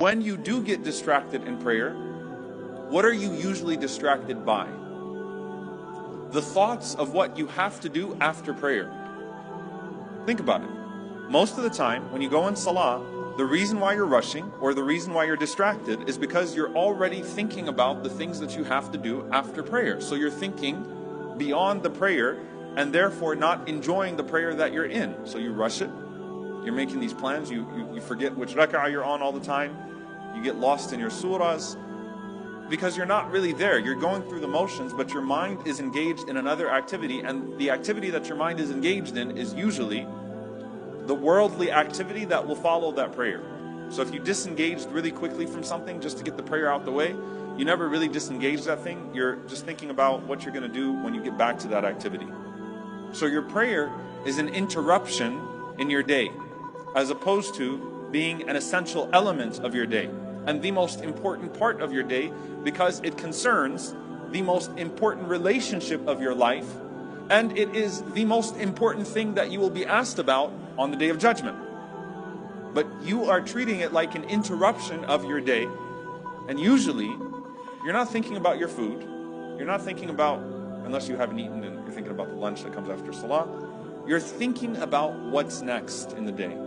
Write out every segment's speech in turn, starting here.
When you do get distracted in prayer, what are you usually distracted by? The thoughts of what you have to do after prayer. Think about it. Most of the time, when you go in salah, the reason why you're rushing or the reason why you're distracted is because you're already thinking about the things that you have to do after prayer. So you're thinking beyond the prayer and therefore not enjoying the prayer that you're in. So you rush it. You're making these plans. You forget which rak'ah you're on all the time. You get lost in your surahs because you're not really there. You're going through the motions, but your mind is engaged in another activity, and the activity that your mind is engaged in is usually the worldly activity that will follow that prayer. So if you disengaged really quickly from something just to get the prayer out the way, you never really disengage that thing. You're just thinking about what you're going to do when you get back to that activity. So your prayer is an interruption in your day, as opposed to being an essential element of your day and the most important part of your day, because it concerns the most important relationship of your life, and it is the most important thing that you will be asked about on the Day of Judgment. But you are treating it like an interruption of your day, and usually you're not thinking about your food. You're not thinking about, unless you haven't eaten and you're thinking about the lunch that comes after Salah, you're thinking about what's next in the day.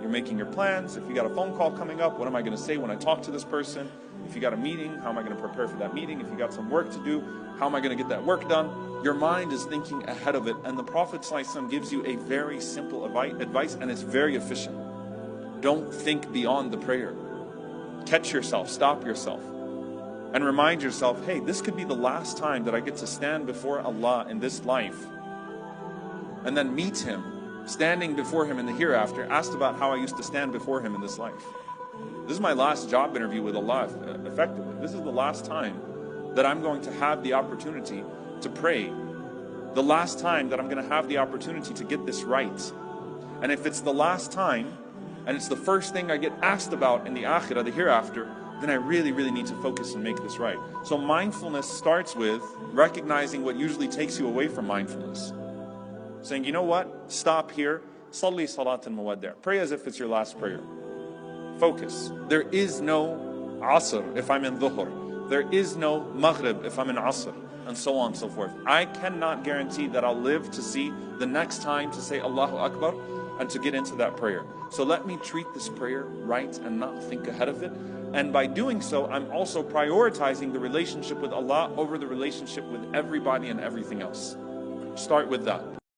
You're making your plans. If you got a phone call coming up, what am I going to say when I talk to this person? If you got a meeting, how am I going to prepare for that meeting? If you got some work to do, how am I going to get that work done? Your mind is thinking ahead of it, and the Prophet ﷺ gives you a very simple advice, and it's very efficient. Don't think beyond the prayer. Catch yourself, stop yourself, and remind yourself, hey, this could be the last time that I get to stand before Allah in this life, and then meet Him, standing before Him in the hereafter, asked about how I used to stand before Him in this life. This is my last job interview with Allah, effectively. This is the last time that I'm going to have the opportunity to pray. The last time that I'm going to have the opportunity to get this right. And if it's the last time, and it's the first thing I get asked about in the akhirah, the hereafter, then I really, really need to focus and make this right. So mindfulness starts with recognizing what usually takes you away from mindfulness. Saying, you know what? Stop here. Salli salat al-muwaddi'. Pray as if it's your last prayer. Focus. There is no asr if I'm in dhuhr. There is no maghrib if I'm in asr. And so on and so forth. I cannot guarantee that I'll live to see the next time to say Allahu Akbar and to get into that prayer. So let me treat this prayer right and not think ahead of it. And by doing so, I'm also prioritizing the relationship with Allah over the relationship with everybody and everything else. Start with that.